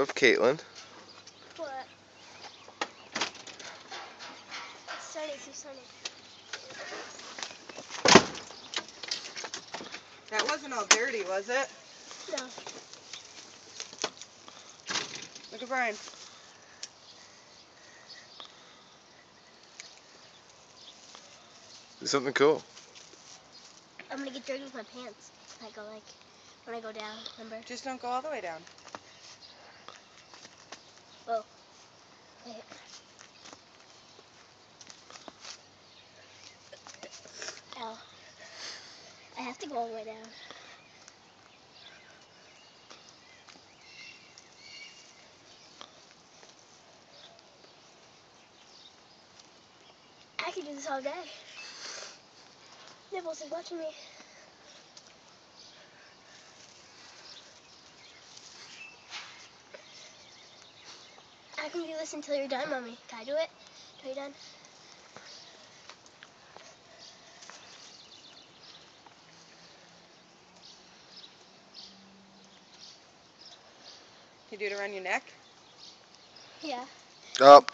of Caitlin. What? It's sunny, too sunny. That wasn't all dirty, was it? No. Look at Brian. Do something cool. I'm gonna get dirty with my pants. I go like, when I go down, remember? Just don't go all the way down. Whoa. Wait. Ow. I have to go all the way down. I could do this all day. Nibbles is watching me. I can do this until you're done, Mommy. Can I do it? Until you're done? Can you do it around your neck? Yeah. Up.